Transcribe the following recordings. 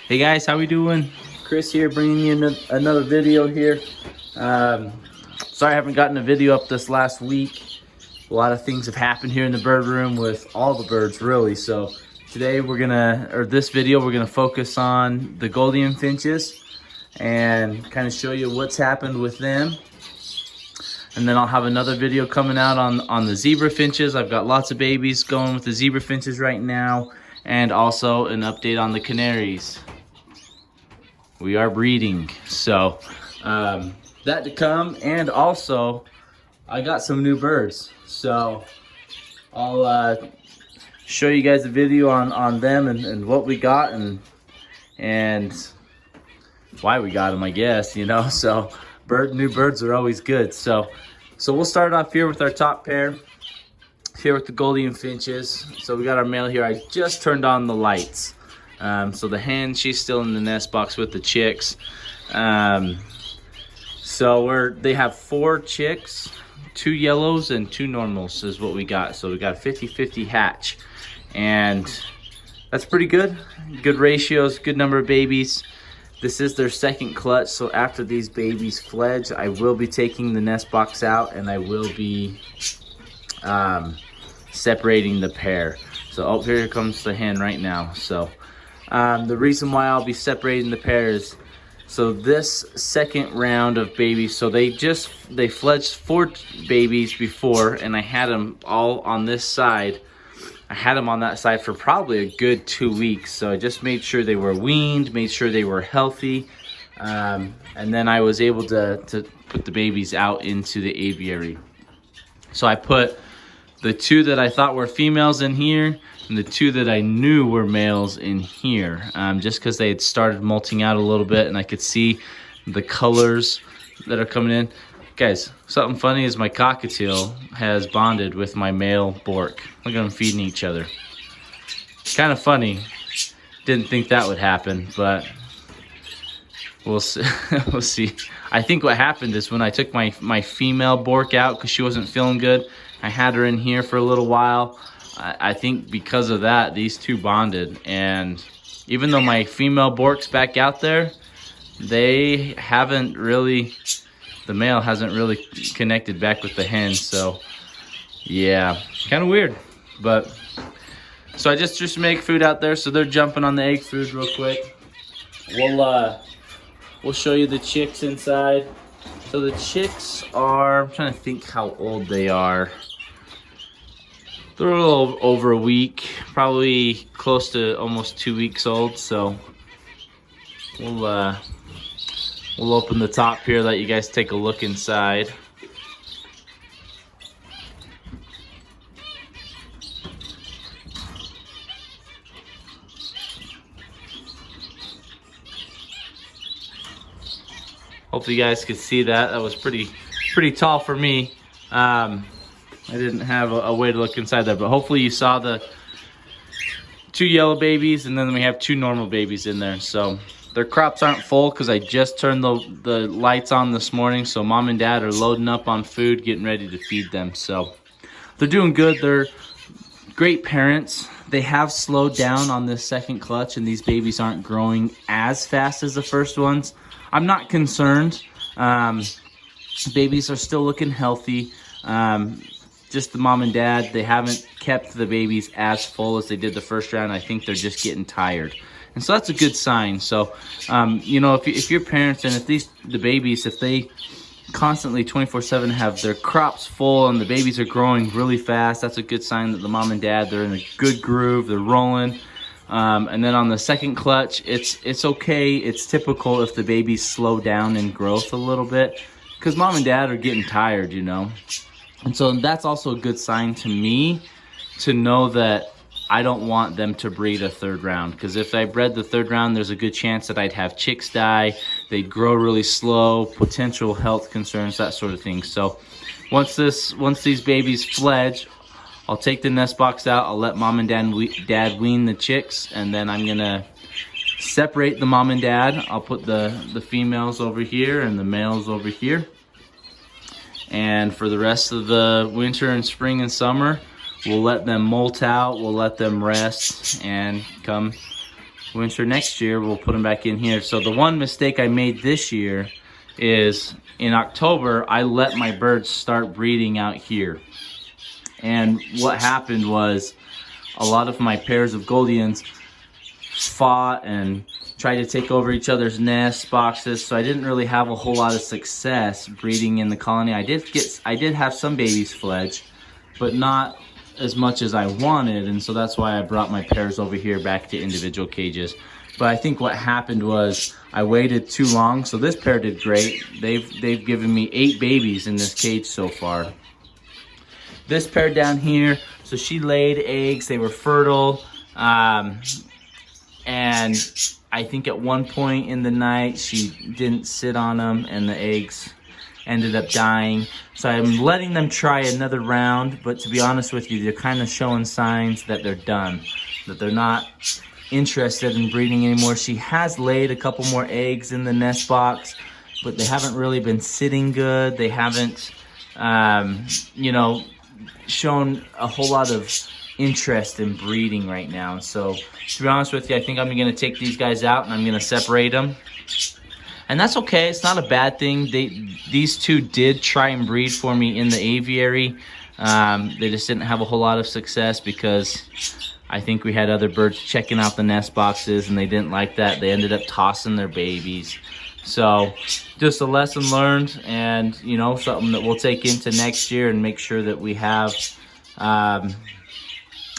Hey guys, how we doing? Chris here, bringing you another video here. Sorry I haven't gotten a video up this last week. A lot of things have happened here in the bird room with all the birds really. So today this video we're gonna focus on the Gouldian Finches and kind of show you what's happened with them. And then I'll have another video coming out on the zebra finches. I've got lots of babies going with the zebra finches right now, and also an update on the canaries. We are breeding, so that to come. And also I got some new birds, so I'll show you guys a video on them and what we got and why we got them, I guess, you know. So new birds are always good. So we'll start off here with our top pair here with the Gouldian Finches. So we got our male here. I just turned on the lights. So the hen, she's still in the nest box with the chicks. So they have 4 chicks, 2 yellows and 2 normals is what we got. So we got a 50-50 hatch, and that's pretty good. Good ratios, good number of babies. This is their second clutch, so after these babies fledge, I will be taking the nest box out and I will be separating the pair. So here comes the hen right now. So the reason why I'll be separating the pairs, so this second round of babies, so they fledged 4 babies before, and I had them all on this side. I had them on that side for probably a good 2 weeks. So I just made sure they were weaned, made sure they were healthy, and then I was able to put the babies out into the aviary. So I put the 2 that I thought were females in here, and the 2 that I knew were males in here, just because they had started molting out a little bit and I could see the colors that are coming in. Guys, something funny is my cockatiel has bonded with my male bork. Look at them feeding each other. Kind of funny. Didn't think that would happen, but we'll see. We'll see. I think what happened is when I took my female bork out because she wasn't feeling good, I had her in here for a little while. I think because of that, these 2 bonded, and even though my female bork's back out there, they haven't really, the male hasn't really connected back with the hen. So yeah, kind of weird. But so I just make food out there, so they're jumping on the egg food real quick. We'll show you the chicks inside. So the chicks are, I'm trying to think how old they are. They're a little over a week, probably close to almost 2 weeks old. So we'll open the top here, let you guys take a look inside. Hopefully you guys could see that. That was pretty tall for me. I didn't have a way to look inside there, but hopefully you saw the 2 yellow babies, and then we have 2 normal babies in there. So their crops aren't full because I just turned the lights on this morning. So mom and dad are loading up on food, getting ready to feed them. So they're doing good. They're great parents. They have slowed down on this second clutch, and these babies aren't growing as fast as the first ones. I'm not concerned. Babies are still looking healthy. Just the mom and dad, they haven't kept the babies as full as they did the first round. I think they're just getting tired. And so that's a good sign. So, you know, if your parents and if the babies, if they constantly 24/7 have their crops full and the babies are growing really fast, that's a good sign that the mom and dad, they're in a good groove, they're rolling. And then on the second clutch, it's okay. It's typical if the babies slow down in growth a little bit because mom and dad are getting tired, you know. And so that's also a good sign to me to know that I don't want them to breed a 3rd round, because if I bred the 3rd round, there's a good chance that I'd have chicks die, they'd grow really slow, potential health concerns, that sort of thing. So once these babies fledge, I'll take the nest box out, I'll let mom and dad wean the chicks, and then I'm gonna separate the mom and dad. I'll put the females over here and the males over here. And for the rest of the winter and spring and summer, we'll let them molt out, we'll let them rest, and come winter next year, we'll put them back in here. So the one mistake I made this year is in October, I let my birds start breeding out here. And what happened was a lot of my pairs of Gouldians fought and tried to take over each other's nest boxes, so I didn't really have a whole lot of success breeding in the colony. I did have some babies fledge, but not as much as I wanted, and so that's why I brought my pairs over here back to individual cages. But I think what happened was I waited too long. So this pair did great. They've given me 8 babies in this cage so far. This pair down here, so she laid eggs. They were fertile, and I think at one point in the night she didn't sit on them, and the eggs ended up dying. So I'm letting them try another round, but to be honest with you, they're kind of showing signs that they're done, that they're not interested in breeding anymore. She has laid a couple more eggs in the nest box, but they haven't really been sitting good. They haven't, you know, shown a whole lot of interest in breeding right now. So to be honest with you, I think I'm going to take these guys out and I'm going to separate them. And that's okay. It's not a bad thing. These two did try and breed for me in the aviary. They just didn't have a whole lot of success because I think we had other birds checking out the nest boxes and they didn't like that. They ended up tossing their babies. So just a lesson learned, and you know, something that we'll take into next year and make sure that we have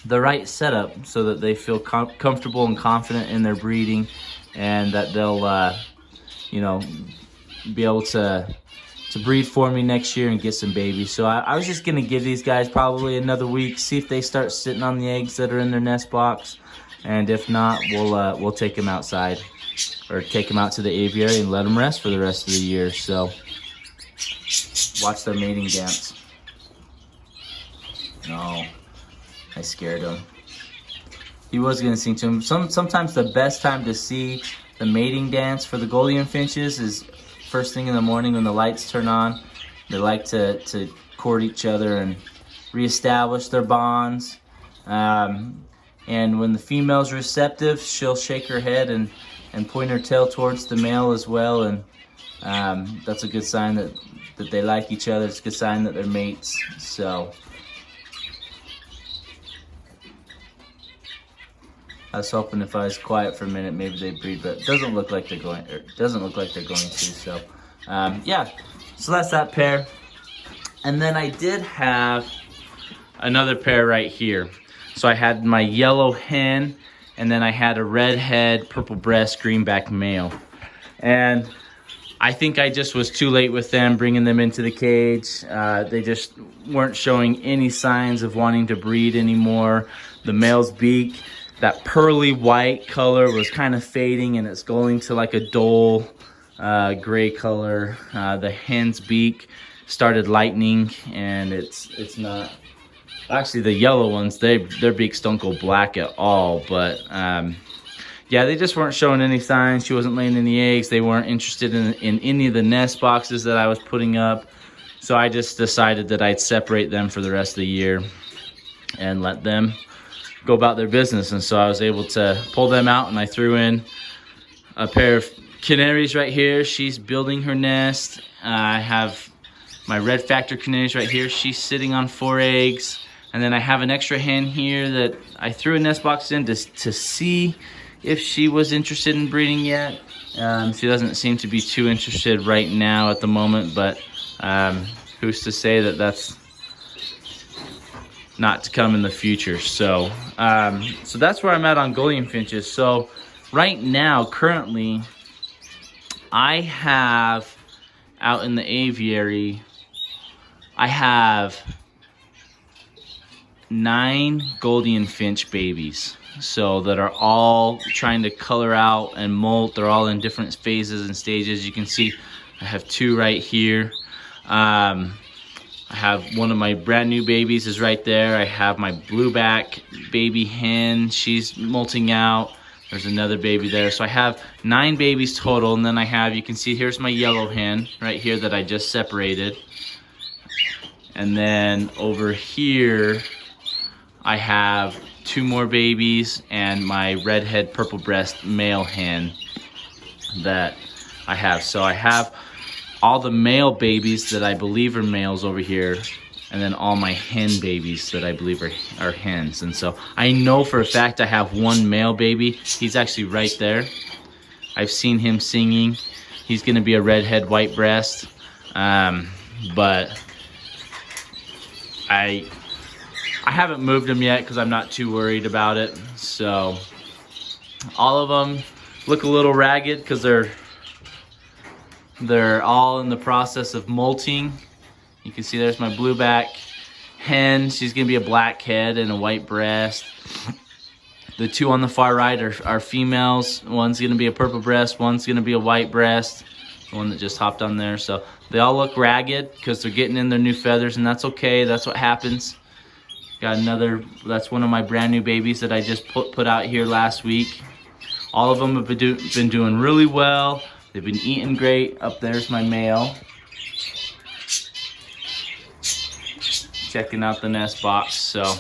the right setup so that they feel comfortable and confident in their breeding, and that they'll you know, be able to breed for me next year and get some babies. So I was just gonna give these guys probably another week, see if they start sitting on the eggs that are in their nest box, and if not, we'll take them outside or take them out to the aviary and let them rest for the rest of the year. So watch their mating dance. No, I scared him. He was gonna sing to him. Sometimes the best time to see the mating dance for the Gouldian finches is first thing in the morning when the lights turn on. They like to court each other and reestablish their bonds. And when the female's receptive, she'll shake her head and point her tail towards the male as well. And that's a good sign that they like each other. It's a good sign that they're mates. So I was hoping if I was quiet for a minute, maybe they'd breed, but it doesn't look like they're going. To. So, yeah. So that's that pair. And then I did have another pair right here. So I had my yellow hen, and then I had a red head, purple breast, greenback male. And I think I just was too late with them, bringing them into the cage. They just weren't showing any signs of wanting to breed anymore. The male's beak, that pearly white color, was kind of fading, and it's going to like a dull gray color. The hen's beak started lightening, and it's not. Actually, the yellow ones, their beaks don't go black at all. But yeah, they just weren't showing any signs. She wasn't laying any eggs. They weren't interested in any of the nest boxes that I was putting up. So I just decided that I'd separate them for the rest of the year and let them go about their business. And so I was able to pull them out, and I threw in a pair of canaries right here. She's building her nest. I have my red factor canaries right here. She's sitting on 4 eggs. And then I have an extra hen here that I threw a nest box in to see if she was interested in breeding yet. She doesn't seem to be too interested right now at the moment, but who's to say that that's not to come in the future. So so that's where I'm at on Gouldian finches. So right now, currently, I have out in the aviary, I have 9 Gouldian finch babies, so that are all trying to color out and molt. They're all in different phases and stages. You can see I have 2 right here. I have one of my brand new babies is right there. I have my blueback baby hen. She's molting out. There's another baby there. So I have 9 babies total, and then I have, you can see here's my yellow hen right here that I just separated. And then over here, I have 2 more babies, and my redhead purple breast male hen that I have. So I have all the male babies that I believe are males over here, and then all my hen babies that I believe are hens. And so I know for a fact I have 1 male baby. He's actually right there. I've seen him singing. He's gonna be a redhead white breast, but I haven't moved him yet because I'm not too worried about it. So all of them look a little ragged because they're all in the process of molting. You can see there's my blueback hen. She's gonna be a black head and a white breast. The 2 on the far right are females. One's gonna be a purple breast, one's gonna be a white breast. The one that just hopped on there. So they all look ragged because they're getting in their new feathers, and that's okay, that's what happens. Got another, that's one of my brand new babies that I just put out here last week. All of them have been doing really well. They've been eating great. Up there's my male. Checking out the nest box. So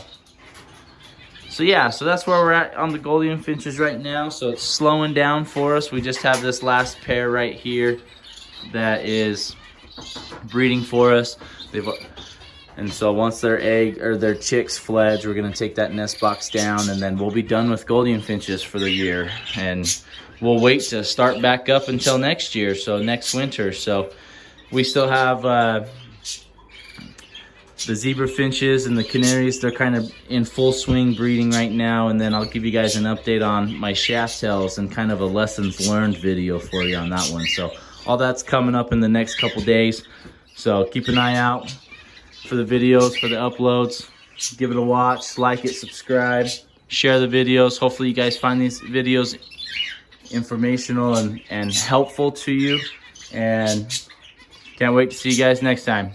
yeah, so that's where we're at on the Gouldian Finches right now. So it's slowing down for us. We just have this last pair right here that is breeding for us. And so once their egg or their chicks fledge, we're gonna take that nest box down, and then we'll be done with Gouldian Finches for the year. And we'll wait to start back up until next year, so next winter. So we still have the zebra finches and the canaries. They're kind of in full swing breeding right now, and then I'll give you guys an update on my shaft tails and kind of a lessons learned video for you on that one. So all that's coming up in the next couple days. So keep an eye out for the videos, for the uploads. Give it a watch, like it, subscribe, share the videos. Hopefully you guys find these videos informational and helpful to you, and can't wait to see you guys next time.